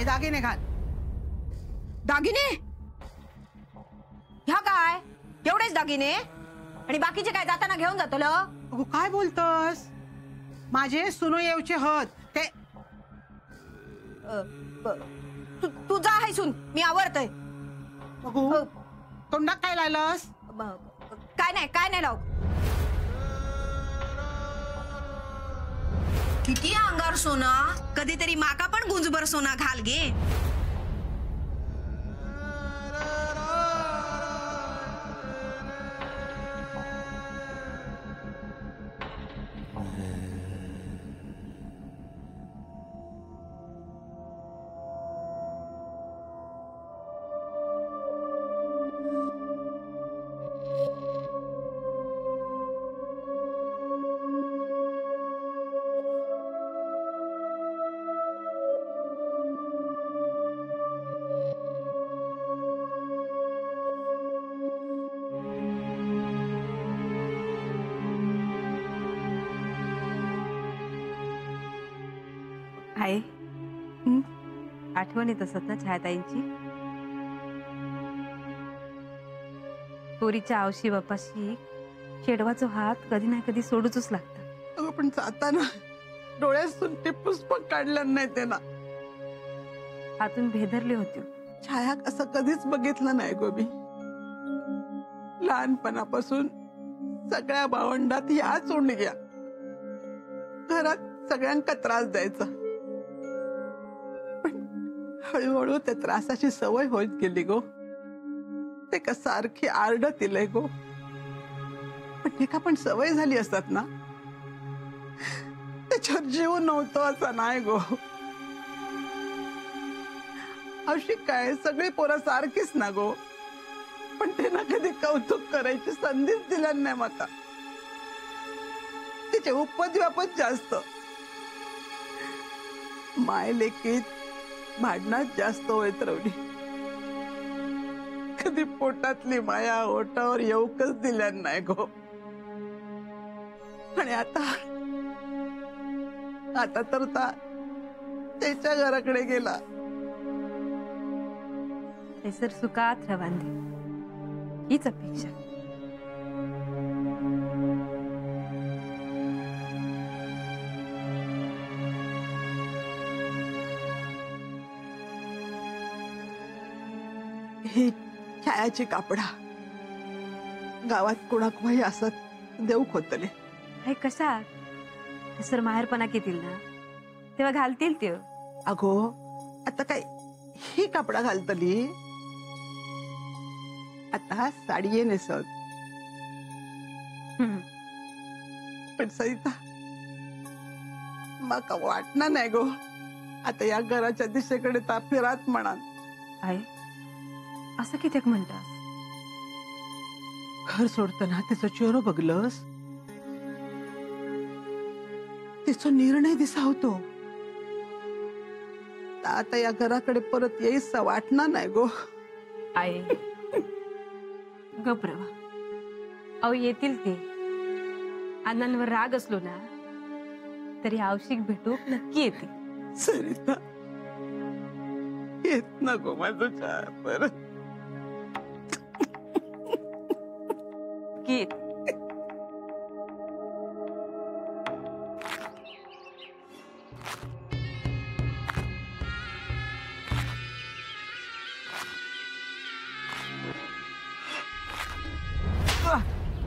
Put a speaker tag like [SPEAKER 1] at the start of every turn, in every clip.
[SPEAKER 1] दागिने घाल. दागिने? ह्या काय? एवढेच दागिने आणि बाकीचे काय जाताना घेऊन जातो ल?
[SPEAKER 2] काय बोलतोस? माझे सुनो येऊचे हत ते.
[SPEAKER 1] तू जा हाय सुन, मी आवरतय.
[SPEAKER 2] तोंडात काय लायलस?
[SPEAKER 1] काय नाही लाव. किती अंगार सोना, कधीतरी माका पण गुंजभर सोना घाल गे.
[SPEAKER 3] आहे आठवण येत असत ना छायाताईंची. पोरीच्या आवशी बापाशी शेडवाचा हात कधी ना कधी सोडूच लागतं.
[SPEAKER 2] पण जाताना डोळ्यातून टिपूस पण काढलं नाही ते ना.
[SPEAKER 3] आतून भेदरले होते.
[SPEAKER 2] छाया असं कधीच बघितलं नाही गोबी. लहानपणापासून सगळ्या भावंडात ह्याच उंडग्या. घरात सगळ्यांका त्रास द्यायचा. हळूहळू त्या त्रासाची सवय होत गेली गो. ते का सारखी आरडत इलय गो. पण ते का पण सवय झाली असतात ना, त्याच्यावर जीव नव्हतो असं नाही गो. अशी काय सगळी पोरं सारखीच ना गो. पण ते ना कधी कौतुक करायची संधीच दिल्या नाही माका. तिचे उपद्व्यापच जास्त. माय लेकीत भांडणात जास्त वैतरवली. कधी पोटातली माया ओटावर येऊकच दिल्या नाही गो. आणि आता तर त्याच्या घराकडे गेला.
[SPEAKER 3] सर सुखात रवांदे हीच अपेक्षा.
[SPEAKER 2] ही छायाची कापडा गावात कुणाक वही असत देऊक होतले.
[SPEAKER 3] हे कशा सर माहेरपणा येतील ना तेव्हा घालतील ते.
[SPEAKER 2] अगो आता काय ही कापडा घालतली. आता साडी नेसत. पण सरिता माका वाटणार नाही गो आता या घराच्या दिशेकडे फिरात म्हणा.
[SPEAKER 3] आहे असं कित्याक म्हणतात?
[SPEAKER 2] घर सोडताना तिचा चेहरा बघलस. तिचा निर्णय दिसा होतो. आता या घराकडे परत येईसा वाटणार नाही गो.
[SPEAKER 3] आहे गप्रवा अहो येतील ते. अण्णांवर राग असलो ना तरी आवशिक भेटूक नक्की येतील.
[SPEAKER 2] सरिता येत नको माझं छाया परत.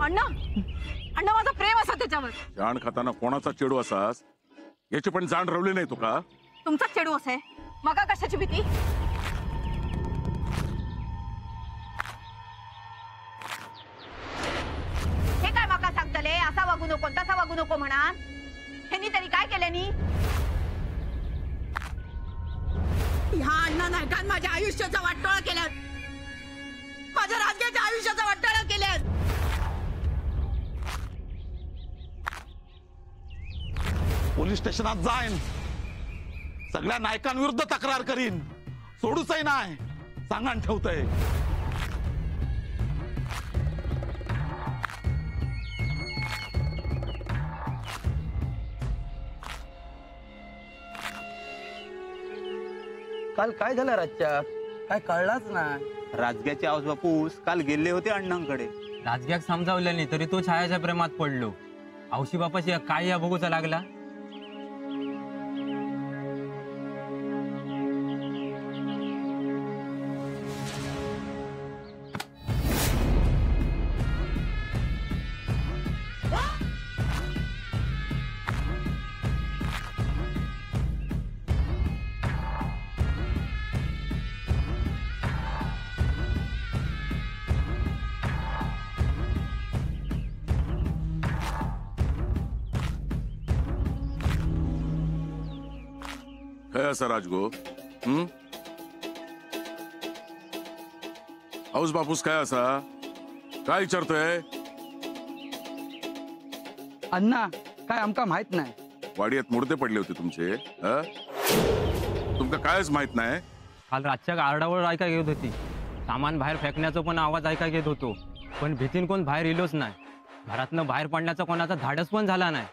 [SPEAKER 1] अण्णा अण्णा माझा प्रेम असा त्याच्यावर.
[SPEAKER 4] जाण खाताना कोणाचा चेडू असास याची पण जाण रवली नाही तुका.
[SPEAKER 1] तुमचाच चेडू असे. मका कशाची भीती? हे काय मका सांगतले असा वागू नको तसा वागू नको म्हणा? ह्यांनी तरी काय केल्यानी? ह्या अण्णा नायकान माझ्या आयुष्याचा वाटोळा केला, माझ्या राजकीयाच्या आयुष्याचा वाटोळा केला.
[SPEAKER 4] पोलीस स्टेशनात जाईन, सगळ्या नायकांविरुद्ध तक्रार करीन, सोडूचही नाही सांगण ठेवतय.
[SPEAKER 5] काल काय झालं राज्यात? काय कळलाच नाही.
[SPEAKER 6] राजग्याचे आऊस बापूस काल गेले होते अण्णांकडे.
[SPEAKER 7] राजग्याक समजावल्याने तरी तो छायाच्या प्रेमात पडलो. औशी बापाची काय या बघूचा लागला.
[SPEAKER 4] काय असा राजगो? औस बापूस काय असा? काय विचारतोय?
[SPEAKER 5] अण्णा काय आमका माहित नाही.
[SPEAKER 4] वाडियात मुर्दे पडले होते तुमचे, तुमका कायच माहित नाही?
[SPEAKER 7] काल रातच्या आरडाओरड ऐका घेत होती. सामान बाहेर फेकण्याचा पण आवाज ऐका घेत होतो, पण भीतीन कोण बाहेर इलोच नाही. घरातनं बाहेर पडण्याचा कोणाचा धाडस पण झाला नाही.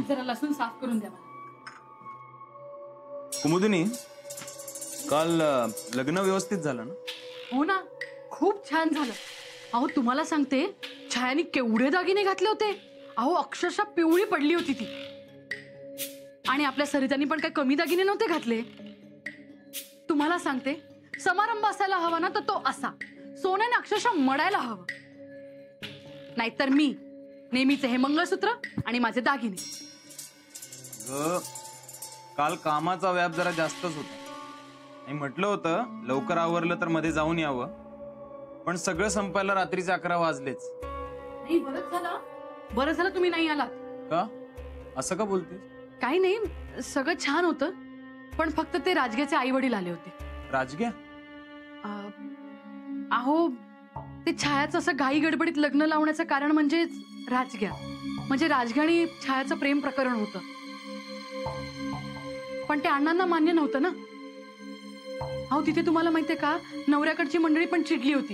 [SPEAKER 8] जरा लसूण साफ करून द्या.
[SPEAKER 6] कुमुदिनी, काल लग्न व्यवस्थित झालं ना?
[SPEAKER 8] हो ना, खूप छान झालं. अहो तुम्हाला सांगते, छायाने केवढे दागिने घातले होते. अहो अक्षरशः पिवळी पडली होती ती. आणि आपल्या सरितांनी पण काही कमी दागिने नव्हते घातले. तुम्हाला सांगते, समारंभ असायला हवा ना तर तो असा सोन्याने अक्षरशः मडायला हवं. नाहीतर मी नेहमीचे हे मंगळसूत्र आणि माझे दागिने.
[SPEAKER 6] काल कामाचा व्याप जरा जास्तच होता. मी म्हटलं होतं लवकर आवरलं तर मध्ये जाऊन यावं, पण सगळं संपायला रात्रीचे 11 वाजलेच.
[SPEAKER 8] नाही, बरं झालं तुम्ही नाही आलात.
[SPEAKER 6] का असं का बोलतेस?
[SPEAKER 8] काही नाही, सगळं छान होतं, पण फक्त ते राजग्याचे आई वडील आले होते.
[SPEAKER 6] राजग्या?
[SPEAKER 8] अहो ते छायाचं असं घाई गडबडीत लग्न लावण्याचं कारण म्हणजेच राजग्या. म्हणजे राजग्या आणि छायाचं प्रेम प्रकरण होतं, पण ते अण्णांना मान्य नव्हतं ना. अहो तिथे तुम्हाला माहितीये का, नवऱ्याकडची मंडळी पण चिडली होती,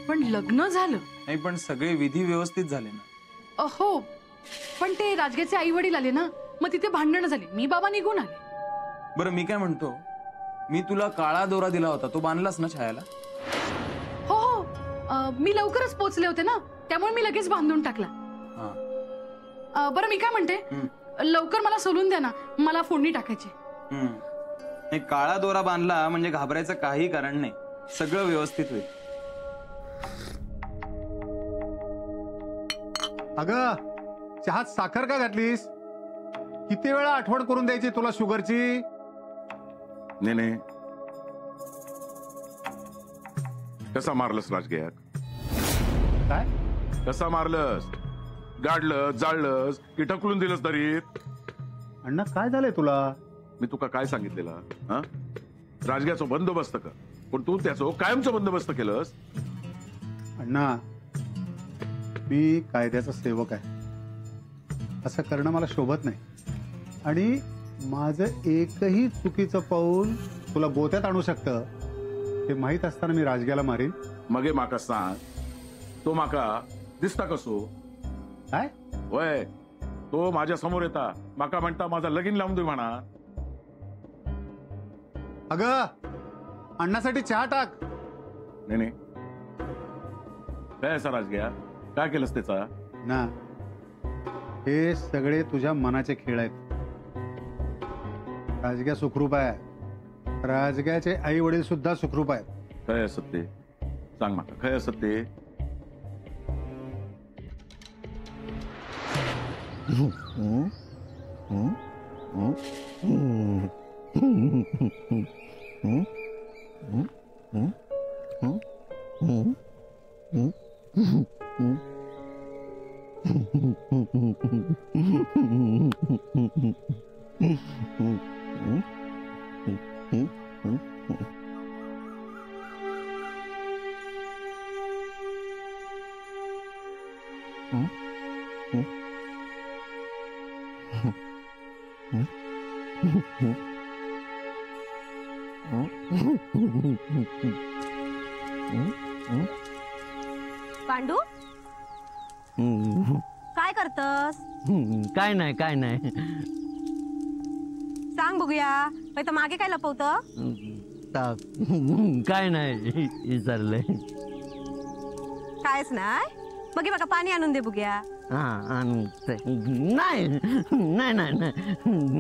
[SPEAKER 8] पण लग्न झालं.
[SPEAKER 6] नाही, पण सगळे विधी व्यवस्थित झाले ना?
[SPEAKER 8] हो, पण ते राजग्याचे आई वडील आले ना, मग तिथे भांडणं झाली. मी बाबा निघून आले.
[SPEAKER 6] बरं, मी काय म्हणतो, मी तुला काळा दोरा दिला होता, तो बांधलास ना छायाला?
[SPEAKER 8] हो हो, मी लवकरच पोहोचले होते ना, त्यामुळे मी लगेच बांधून टाकला. बरं मी काय म्हणते, लवकर मला सोलून द्या ना, मला फोडणी टाकायची.
[SPEAKER 6] नाही, काळा दोरा बांधला म्हणजे घाबरायचं काही कारण नाही, सगळं व्यवस्थित होईल.
[SPEAKER 9] अगं, चहात साखर का घातलीस? किती वेळा आठवण करून द्यायची तुला शुगरची?
[SPEAKER 4] नेने, कसा मारलंस राजगयाक?
[SPEAKER 9] काय
[SPEAKER 4] कसा मारलंस? गाडलं, जाळलंस की ढकलून दिलंस दरीत?
[SPEAKER 9] अण्णा काय झालंय तुला?
[SPEAKER 4] मी तुका काय सांगितलेलं? हा, राजग्याचा बंदोबस्त कर, पण तू त्याचा कायमचा बंदोबस्त केलंस.
[SPEAKER 9] अण्णा, मी कायद्याचा सेवक आहे, असं करणं मला शोभत नाही. आणि माझं एकही चुकीचं पाऊल तुला गोत्यात आणू शकतं हे माहित असताना मी राजग्याला मारीन?
[SPEAKER 4] मगे माका सांग, तो माका दिसता कसो?
[SPEAKER 9] काय?
[SPEAKER 4] वय, तो माझ्या समोर येता, माका म्हणता माझा लगीन लावून दे म्हणा.
[SPEAKER 9] अगं अण्णासाठी चहा टाक.
[SPEAKER 4] नाही काय असा राजग्या, काय केलंस त्याचा?
[SPEAKER 9] ना हे सगळे तुझ्या मनाचे खेळ आहेत. राजग्या सुखरूप आहे. राजग्याचे आई वडील सुद्धा सुखरूप आहेत.
[SPEAKER 4] काय असत ते सांग मला, काय असत ते?
[SPEAKER 3] पांडू काय करतस?
[SPEAKER 5] काय नाही काय नाही.
[SPEAKER 3] सांग बघूया, तर मागे काय लपवत?
[SPEAKER 5] काय नाही विचारलंय.
[SPEAKER 3] कायच नाही. बघी बघा पाणी आणून दे बघूया.
[SPEAKER 5] नाही नाही नाही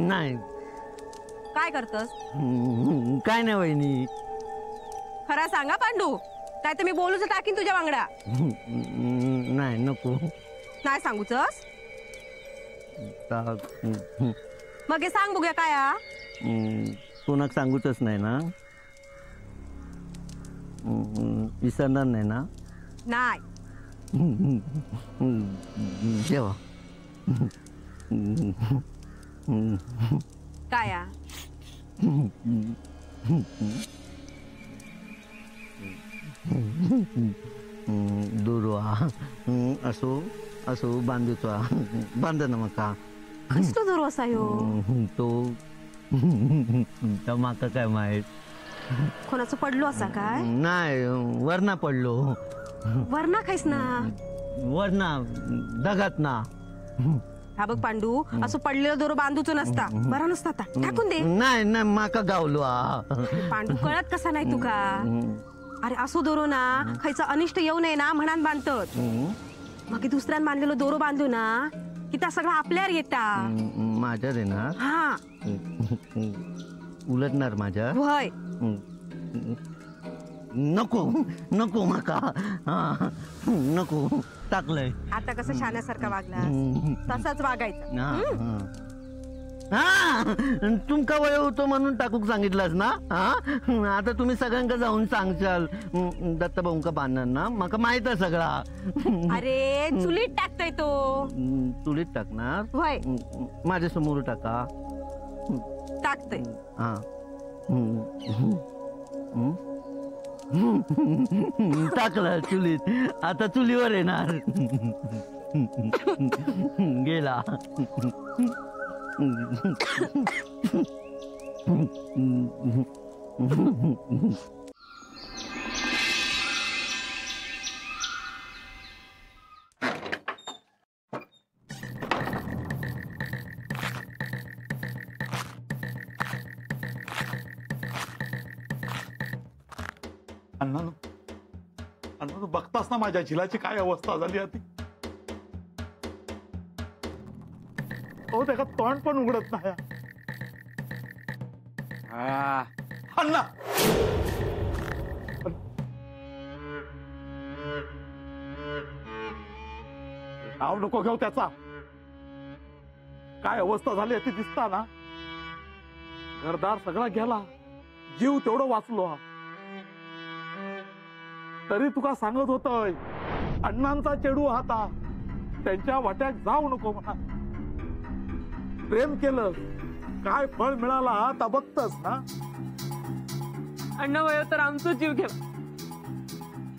[SPEAKER 5] नाही.
[SPEAKER 3] काय करतस?
[SPEAKER 5] काय नाही वहिनी.
[SPEAKER 3] खरा सांगा पांडू, काय तर मी बोलूच टाकीन तुझ्या वांगडा.
[SPEAKER 5] नाही नको.
[SPEAKER 3] नाही सांगूचस मग हे सांग बघूया काय हा?
[SPEAKER 5] कोणाक सांगूचच नाही ना? विसरणार नाही ना?
[SPEAKER 3] नाही.
[SPEAKER 5] जेव्हा
[SPEAKER 3] काय हा?
[SPEAKER 5] दुर्वा असो असो बांधूचा बांध ना मका.
[SPEAKER 3] कसलो दोर असा ह्यो?
[SPEAKER 5] तो माका काय माहित.
[SPEAKER 3] कोणाचं पडलो असा काय?
[SPEAKER 5] नाही वरना पडलो.
[SPEAKER 3] वरणा खायस ना?
[SPEAKER 5] वरना दगात ना.
[SPEAKER 3] हा बघ पांडू, असं पडलेलं दोर बांधूच नसता. बरा नसता आता टाकून दे.
[SPEAKER 5] नाही नाही माका गावलो.
[SPEAKER 3] पांडू कळत कसा नाही तुका? अरे असो दोरो ना, खायचं अनिष्ट येऊ नये ना म्हणान बांधतात. मग दुसऱ्यान बांधलेलो दोरो बांधू ना की त्या सगळं आपल्यावर येता.
[SPEAKER 5] माझ्या देणार?
[SPEAKER 3] हा
[SPEAKER 5] उलटणार माझ्या?
[SPEAKER 3] वय
[SPEAKER 5] नको नको माका. नको टाकलंय.
[SPEAKER 3] आता कसं शाण्यासारखा वागला तसंच वागायचं.
[SPEAKER 5] तुमका वय होतो म्हणून टाकूक सांगितलंस ना? आता तुम्ही सगळ्यांका जाऊन सांगशाल दत्तभाऊंका बांधणार ना? माका माहित आहे सगळा.
[SPEAKER 3] अरे चुलीत टाकतोय तो.
[SPEAKER 5] चुलीत टाकणार?
[SPEAKER 3] वय
[SPEAKER 5] माझ्या समोर टाका.
[SPEAKER 3] टाकतोय.
[SPEAKER 5] हा टाकलं चुलीत. आता चुलीवर येणार. गेला.
[SPEAKER 10] अण्णा बघतास ना माझ्या झिलाची काय अवस्था झाली होती. हो त्याला तोंड पण उघडत नाही. अण्णा नाव नको घेऊ त्याचा. काय अवस्था झाली ती दिसता ना. घरदार सगळा गेला, जीव तेवढं वाचलो. तरी तुका सांगत होतोय अण्णांचा चेडू हाता, त्यांच्या वाट्यात जाऊ नको म्हणा. प्रेम केलं काय फळ मिळाला आता बघतस ना.
[SPEAKER 3] अण्णा वय तर आमचं जीव घ्या,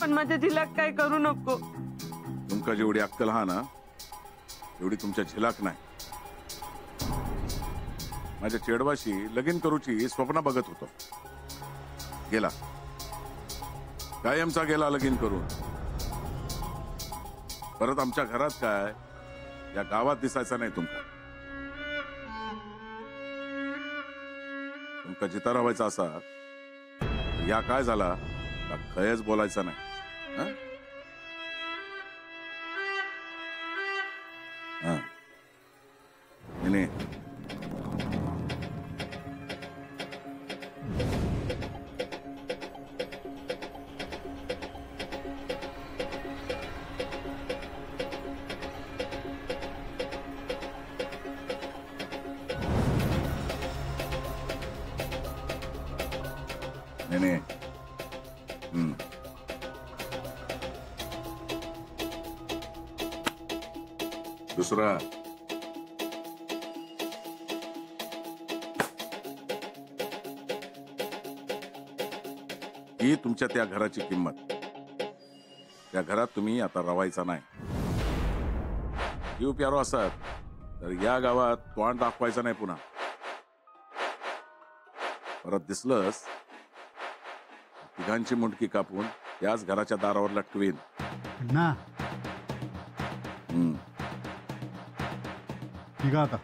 [SPEAKER 3] पण माझ्या जिल्ह्यात काय करू नको.
[SPEAKER 4] तुमका जेवढी अक्कल हा ना एवढी तुमच्या झिलाक नाही. माझ्या चेडवाशी लगीन करूची स्वप्न बघत होतो, गेला. कायमचा गेला लगीन करून. परत आमच्या घरात काय या गावात दिसायचा नाही तुमका. तुमका जिता रावायचा असा या काय झाला का खयच बोलायचा नाही हं? हं. नाही नाही दुसरा ही तुमच्या त्या घराची किंमत त्या घरात तुम्ही आता रवायचा नाही जीव प्यारो असत तर या गावात तोंड दाखवायचं नाही पुन्हा परत दिसलंस तिघांची मुंडकी कापून त्याच घराच्या दारावर लटकवीन
[SPEAKER 9] अण्णा ठीक आहे आता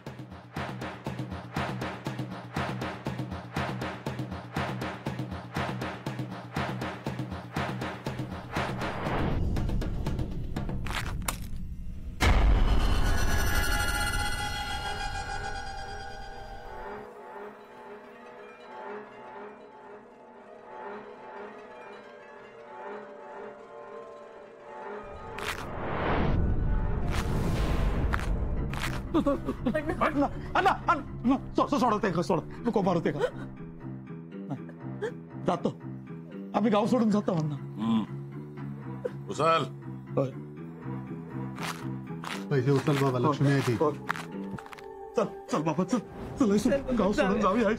[SPEAKER 9] अण्णा अण्णा अण्णा सोडते का सोड नको मारते का जातो आम्ही गाव सोडून जातो अण्णा
[SPEAKER 4] उचल
[SPEAKER 9] पैसे उचल बाबा लक्ष्मी आहे ती
[SPEAKER 10] चल चल बाबा चल चल गाव सोडून जाऊया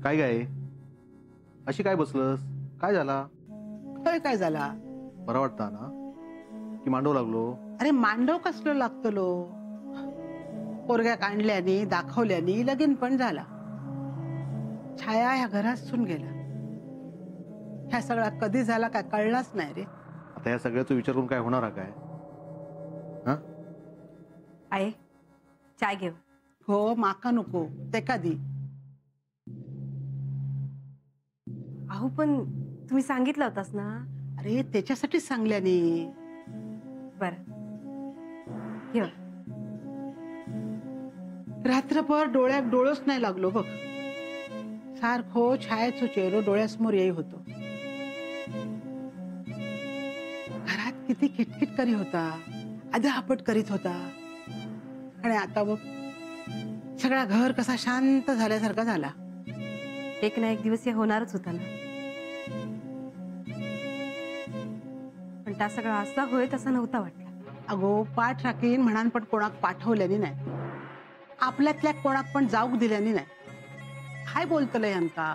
[SPEAKER 5] काय काय अशी काय बसलस काय झाला
[SPEAKER 2] काय झाला
[SPEAKER 5] बरं वाटतं ना की मांडव लागलो
[SPEAKER 2] अरे मांडव कसलो लागतलो पोरग्याक आणल्यानी दाखवल्यानी लगीन पण झाला छाया ह्या घरात सून गेला ह्या सगळा कधी झाला काय कळलाच नाही रे
[SPEAKER 5] आता या सगळ्याचा विचार करून काय होणार काय
[SPEAKER 3] आहे चाय घेऊ
[SPEAKER 2] हो माका नको ते कधी
[SPEAKER 3] अहो पण तुम्ही सांगितलं होतास ना
[SPEAKER 2] अरे त्याच्यासाठीच सांगल्यानी
[SPEAKER 3] बर घेऊ
[SPEAKER 2] रात्रभर डोळ्यात डोळच नाही लागलो बघ सारखो छायाचो चेहरो डोळ्यासमोर येई होतो घरात किती किटकिट करी होता आधापट करीत होता आणि आता बघ सगळा घर कसा शांत झाल्यासारखा झाला
[SPEAKER 3] एक ना एक दिवस हे होणारच होता ना पण त्या सगळा असा होय तसा नव्हता वाटला
[SPEAKER 2] अगो पाठ राखीन म्हणान पण कोणाक पाठवल्यानी नाही आपल्यातल्या कोणाक पण जाऊक दिल्यानी नाही काय बोलतलंय आमका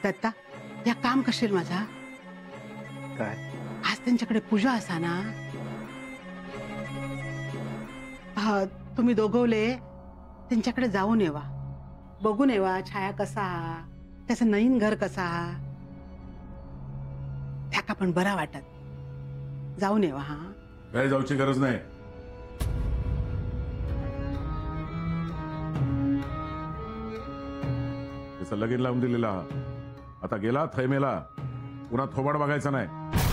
[SPEAKER 2] दत्ता या काम करशील माझा
[SPEAKER 5] काय
[SPEAKER 2] आज त्यांच्याकडे पूजा असा ना तुम्ही दोघवले त्यांच्याकडे जाऊन येवा बघून येवा छाया कसा त्याचं नवीन घर कसा त्याका पण बरा वाटत जाऊन येवा हा
[SPEAKER 4] काय जाऊची गरज नाही त्याचं लगीन लावून दिलेला आता गेला थैमेला पुन्हा थोबाड बघायचा नाही